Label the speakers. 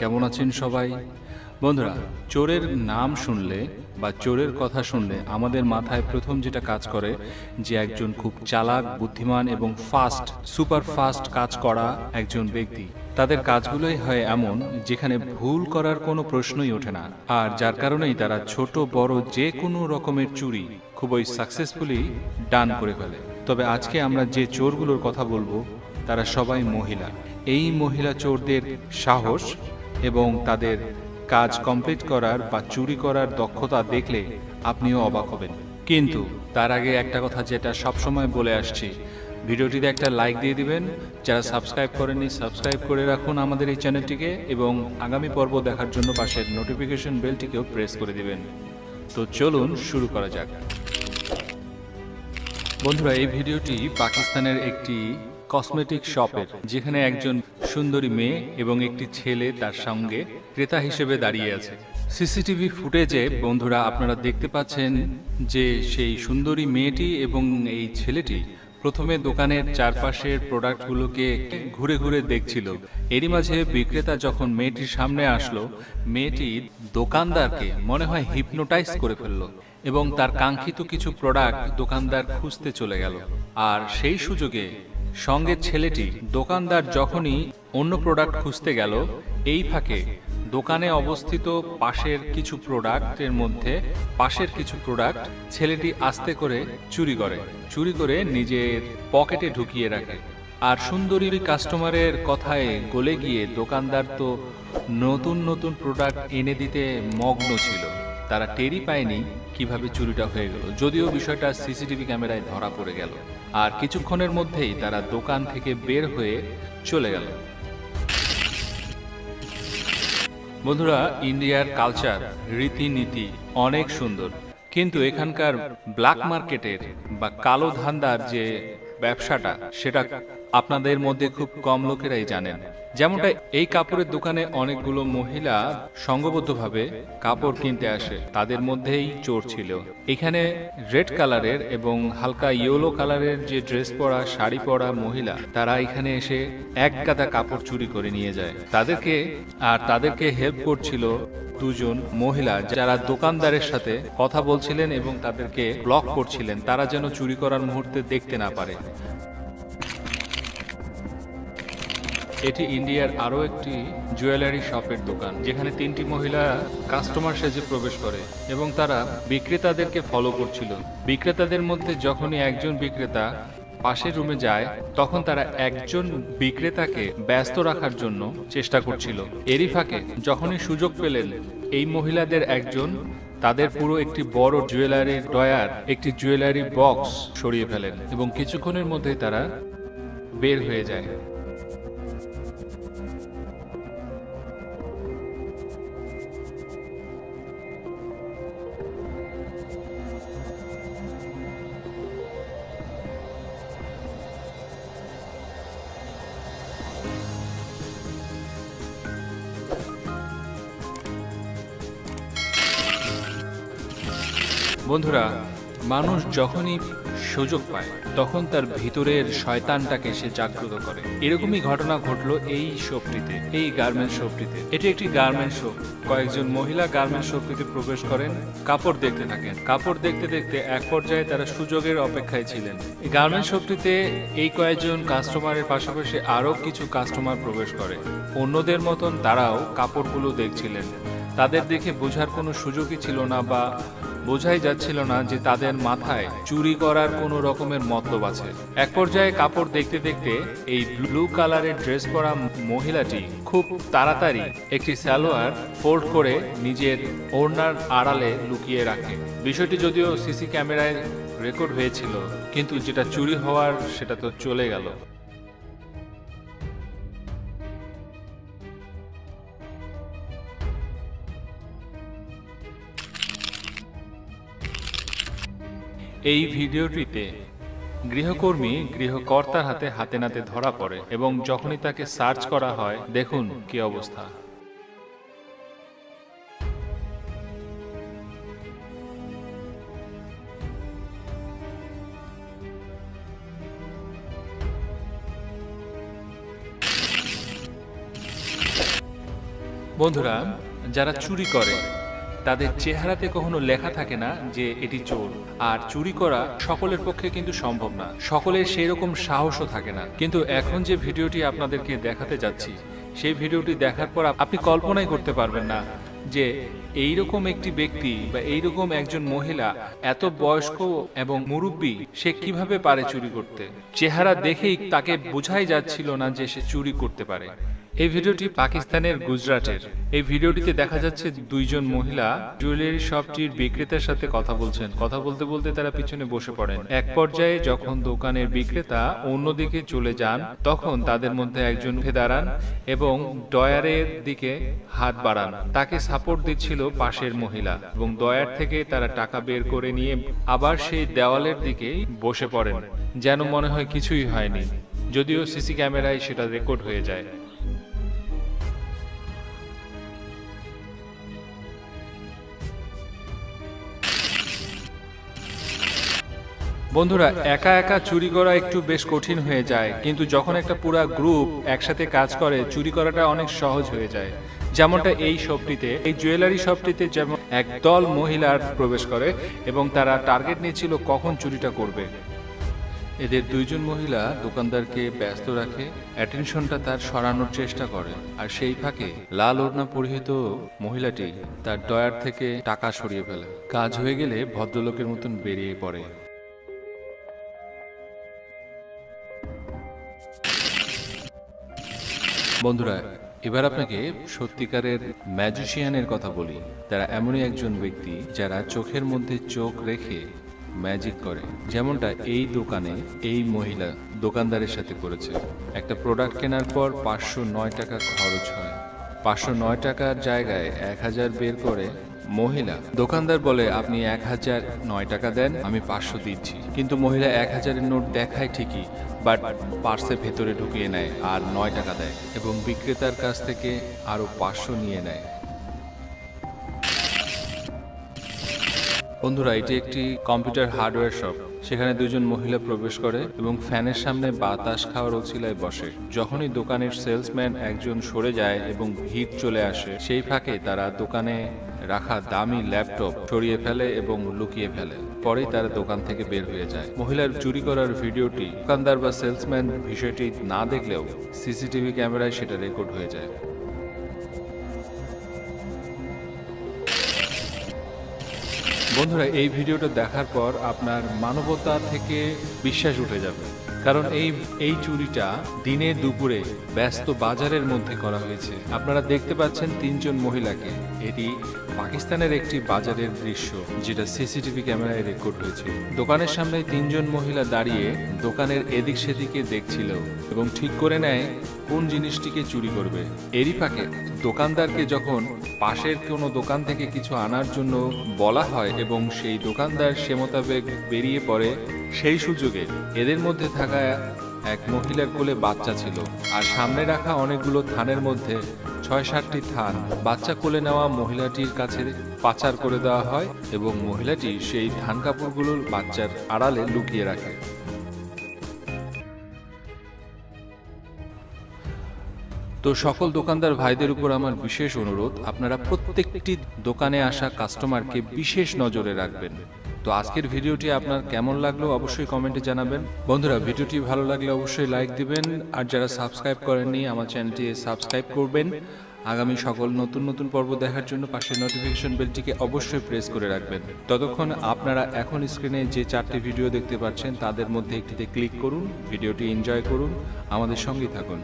Speaker 1: কেমন আছেন সবাই? বন্ধুরা, চোরের নাম শুনলে বা চোরের কথা শুনলে আমাদের মাথায় প্রথম যেটা কাজ করে যে একজন খুব চালাক, বুদ্ধিমান এবং সুপার ফাস্ট কাজ করা একজন ব্যক্তি। তাদের কাজগুলোই হয় এমন যেখানে ভুল করার কোনো প্রশ্নই ওঠে না, আর যার কারণেই তারা ছোট বড় যে কোনো রকমের চুরি খুবই সাকসেসফুলি ডান করে ফেলে। তবে আজকে আমরা যে চোরগুলোর কথা বলবো তারা সবাই মহিলা। এই মহিলা চোরদের সাহস এবং তাদের কাজ কমপ্লিট করার বা চুরি করার দক্ষতা দেখলে আপনিও অবাক হবেন। কিন্তু তার আগে একটা কথা যেটা সবসময় বলে আসছি, ভিডিওটিতে একটা লাইক দিয়ে দিবেন। যারা সাবস্ক্রাইব করেননি সাবস্ক্রাইব করে রাখুন আমাদের এই চ্যানেলটিকে, এবং আগামী পর্ব দেখার জন্য পাশের নোটিফিকেশন বেলটিকেও প্রেস করে দিবেন। তো চলুন শুরু করা যাক। বন্ধুরা, এই ভিডিওটি পাকিস্তানের একটি কসমেটিক শপের, যেখানে একজন সুন্দরী মেয়ে এবং একটি ছেলে তার সঙ্গে ক্রেতা হিসেবে দাঁড়িয়ে আছে। সিসিটিভি ফুটেজে বন্ধুরা আপনারা দেখতে পাচ্ছেন যে সেই সুন্দরী মেয়েটি এবং এই ছেলেটি প্রথমে দোকানের চারপাশের প্রোডাক্টগুলোকে ঘুরে ঘুরে দেখছিল। এরই মাঝে বিক্রেতা যখন মেয়েটির সামনে আসলো, মেয়েটি দোকানদারকে মনে হয় হিপনোটাইজ করে ফেললো এবং তার কাঙ্ক্ষিত কিছু প্রোডাক্ট দোকানদার খুঁজতে চলে গেল। আর সেই সুযোগে সঙ্গে ছেলেটি, দোকানদার যখনই অন্য প্রোডাক্ট খুঁজতে গেল, এই ফাঁকে দোকানে অবস্থিত পাশের কিছু প্রোডাক্ট ছেলেটি আস্তে করে চুরি করে নিজের পকেটে ঢুকিয়ে রাখে। আর সুন্দরী কাস্টমারের কথায় গলে গিয়ে দোকানদার তো নতুন নতুন প্রোডাক্ট এনে দিতে মগ্ন ছিল। তারা টেরই পায়নি কিভাবে চুরিটা হয়ে গেল, যদিও বিষয়টা সিসিটিভি ক্যামেরায় ধরা পড়ে গেল। আর কিছুক্ষণের মধ্যেই তারা দোকান থেকে বের হয়ে চলে গেল। বন্ধুরা, ইন্ডিয়ার কালচার, রীতিনীতি অনেক সুন্দর, কিন্তু এখানকার ব্ল্যাক মার্কেটের বা কালো ধান্দার যে ব্যবসাটা, সেটা আপনাদের মধ্যে খুব কম লোকেরাই জানেন। যেমনটা এই কাপড়ের দোকানে অনেকগুলো মহিলা সংঘবদ্ধভাবে কাপড় কিনতে আসে, তাদের মধ্যেই চোর ছিল। এখানে রেড কালারের এবং হালকা ইয়েলো কালারের যে ড্রেস পরা, শাড়ি পরা মহিলা, তারা এখানে এসে এক গাদা কাপড় চুরি করে নিয়ে যায়। তাদেরকে হেল্প করছিল দুজন মহিলা, যারা দোকানদারের সাথে কথা বলছিলেন এবং তাদেরকে ব্লক করছিলেন, তারা যেন চুরি করার মুহূর্তে দেখতে না পারে। এটি ইন্ডিয়ার আরও একটি জুয়েলারি শপের দোকান, যেখানে তিনটি মহিলা কাস্টমার সেজে প্রবেশ করে এবং তারা বিক্রেতাদেরকে ফলো করছিল। বিক্রেতাদের মধ্যে যখনই একজন বিক্রেতা পাশের রুমে যায়, তখন তারা একজন বিক্রেতাকে ব্যস্ত রাখার জন্য চেষ্টা করছিল। এরই ফাঁকে যখনই সুযোগ পেলেন, এই মহিলাদের একজন তাদের পুরো একটি বড় জুয়েলারির ড্রয়ার, একটি জুয়েলারি বক্স সরিয়ে ফেলেন এবং কিছুক্ষণের মধ্যেই তারা বের হয়ে যায়। বন্ধুরা, মানুষ যখনই সুযোগ পায় তখন তার ভিতরের শয়তানটাকে সে জাগ্রত করে। এরকমই ঘটনা ঘটলো এই শপটিতে, এই গার্মেন্টস শপটিতে। এটি একটি গার্মেন্টস শপ। কয়েকজন মহিলা গার্মেন্টস শপটিতে প্রবেশ করেন, কাপড় দেখতে থাকেন। কাপড় দেখতে দেখতে এক পর্যায়ে তারা সুযোগের অপেক্ষায় ছিলেন। এই গার্মেন্টস শপটিতে এই কয়েকজন কাস্টমারের পাশাপাশি আরও কিছু কাস্টমার প্রবেশ করে। অন্যদের মতন তারাও কাপড়গুলো দেখছিলেন। তাদের দেখে বোঝার কোনো সুযোগই ছিল না, বা বোঝাই যাচ্ছিল না যে তাদের মাথায় চুরি করার কোনো রকমের মতলব আছে। এক পর্যায়ে কাপড় দেখতে দেখতে এই ব্লু কালারের ড্রেস পরা মহিলাটি খুব তাড়াতাড়ি একটি সালোয়ার ফোল্ড করে নিজের ওড়নার আড়ালে লুকিয়ে রাখে। বিষয়টি যদিও সিসি ক্যামেরায় রেকর্ড হয়েছিল, কিন্তু যেটা চুরি হওয়ার সেটা তো চলে গেল। এই ভিডিওটিতে গৃহকর্মী গৃহকর্তার হাতে নাতে ধরা পড়ে এবং যখনই তাকে সার্চ করা হয়, দেখুন কি অবস্থা। বন্ধুরা, যারা চুরি করে তাদের চেহারাতে কখনো লেখা থাকে না যে এটি চোর। আর চুরি করা সকলের পক্ষে কিন্তু সম্ভব না, সকলের সেই রকম সাহসও থাকে না। কিন্তু এখন যে ভিডিওটি আপনাদেরকে দেখাতে যাচ্ছি, সেই ভিডিওটি দেখার পর আপনি কল্পনাই করতে পারবেন না যে এইরকম একটি ব্যক্তি বা এইরকম একজন মহিলা, এত বয়স্ক এবং মুরব্বী, সে কিভাবে পারে চুরি করতে। চেহারা দেখেই তাকে বোঝাই যাচ্ছিল না যে সে চুরি করতে পারে। এই ভিডিওটি পাকিস্তানের গুজরাটের। এই ভিডিওটিতে দেখা যাচ্ছে দুইজন মহিলা জুয়েলারি শপটির বিক্রেতার সাথে কথা বলছেন। কথা বলতে বলতে তারা পিছনে বসে পড়েন। এক পর্যায়ে যখন দোকানের বিক্রেতা অন্যদিকে চলে যান, তখন তাদের মধ্যে একজন উঠে দাঁড়ান এবং ডয়ারের দিকে হাত বাড়ান। তাকে সাপোর্ট দিচ্ছিল পাশের মহিলা এবং ডয়ার থেকে তারা টাকা বের করে নিয়ে আবার সেই দেওয়ালের দিকে বসে পড়েন, যেন মনে হয় কিছুই হয়নি, যদিও সিসি ক্যামেরায় সেটা রেকর্ড হয়ে যায়। বন্ধুরা, একা একা চুরি করা একটু বেশ কঠিন হয়ে যায়, কিন্তু যখন একটা পুরো গ্রুপ একসাথে কাজ করে, চুরি করাটা অনেক সহজ হয়ে যায়। যেমনটা এই শপটিতে, এই জুয়েলারি শপটিতে যেমন একদল মহিলার প্রবেশ করে এবং তারা টার্গেট নিয়েছিল কখন চুরিটা করবে। এদের দুইজন মহিলা দোকানদারকে ব্যস্ত রাখে, অ্যাটেনশনটা তার সরানোর চেষ্টা করে। আর সেই ফাঁকে লাল ওড়না পরিহিত মহিলাটি তার ডয়ার থেকে টাকা সরিয়ে ফেলে। কাজ হয়ে গেলে ভদ্রলোকের মতন বেরিয়ে পড়ে। বন্ধুরা, এবার আপনাকে সত্যিকারের ম্যাজিশিয়ানের কথা বলি। তারা এমনই একজন ব্যক্তি যারা চোখের মধ্যে চোখ রেখে ম্যাজিক করে, যেমনটা এই দোকানে এই মহিলা দোকানদারের সাথে করেছে। একটা প্রোডাক্ট কেনার পর 509 টাকা খরচ হয়। 509 টাকার জায়গায় 1000 বের করে মহিলা, দোকানদার বলে আপনি 1009 টাকা দেন, আমি 500 দিচ্ছি। কিন্তু মহিলা 1000-এর নোট দেখায় ঠিকই, বাট পার্সে ভেতরে ঢুকিয়ে নেয় আর 9 টাকা দেয় এবং বিক্রেতার কাছ থেকে আরো 500 নিয়ে নেয়। বন্ধুরা, এটি একটি কম্পিউটার হার্ডওয়্যার শপ। সেখানে দুজন মহিলা প্রবেশ করে এবং ফ্যানের সামনে বাতাস খাওয়ার উছিলায় বসে। যখনই দোকানের সেলসম্যান একজন সরে যায় এবং ভিড় চলে আসে, সেই ফাঁকে তারা দোকানে রাখা দামি ল্যাপটপ সরিয়ে ফেলে এবং লুকিয়ে ফেলে। পরেই তারা দোকান থেকে বের হয়ে যায়। মহিলার চুরি করার ভিডিওটি দোকানদার বা সেলসম্যান বিষয়টি না দেখলেও সিসিটিভি ক্যামেরায় সেটা রেকর্ড হয়ে যায়। বন্ধুরা, এই ভিডিওটা দেখার পর আপনার মানবতা থেকে বিশ্বাস উঠে যাবে, কারণ এই চুরিটা দিনে দুপুরে ব্যস্ত বাজারের মধ্যে করা হয়েছে। আপনারা দেখতে পাচ্ছেন তিনজন মহিলাকে। এটি পাকিস্তানের একটি বাজারের দৃশ্য, যেটা সিসিটিভি ক্যামেরায় রেকর্ড হয়েছে। দোকানের সামনে তিনজন মহিলা দাঁড়িয়ে দোকানের এদিক সেদিকে দেখছিল এবং ঠিক করে নেয় কোন জিনিসটিকে চুরি করবে। এরই ফাঁকে দোকানদারকে যখন পাশের কোনো দোকান থেকে কিছু আনার জন্য বলা হয় এবং সেই দোকানদার সে মোতাবেক বেরিয়ে পড়ে, সেই সুযোগে এদের মধ্যে থাকা এক মহিলার কোলে বাচ্চা ছিল আর সামনে রাখা অনেকগুলো থানের মধ্যে 6-7টি থান বাচ্চা কোলে নেওয়া মহিলাটির কাছে পাচার করে দেওয়া হয় এবং মহিলাটি সেই ধান কাপড়গুলো বাচ্চার আড়ালে লুকিয়ে রাখে। তো সকল দোকানদার ভাইদের উপর আমার বিশেষ অনুরোধ, আপনারা প্রত্যেকটি দোকানে আসা কাস্টমারকে বিশেষ নজরে রাখবেন। তো আজকের ভিডিওটি আপনার কেমন লাগলো অবশ্যই কমেন্টে জানাবেন। বন্ধুরা, ভিডিওটি ভালো লাগলে অবশ্যই লাইক দিবেন, আর যারা সাবস্ক্রাইব করেননি আমার চ্যানেলটি সাবস্ক্রাইব করবেন। আগামী সকল নতুন নতুন পর্ব দেখার জন্য পাশের নোটিফিকেশন বেলটিকে অবশ্যই প্রেস করে রাখবেন। ততক্ষণ আপনারা এখন স্ক্রিনে যে 4টি ভিডিও দেখতে পাচ্ছেন তাদের মধ্যে একটিতে ক্লিক করুন, ভিডিওটি এনজয় করুন, আমাদের সঙ্গেই থাকুন।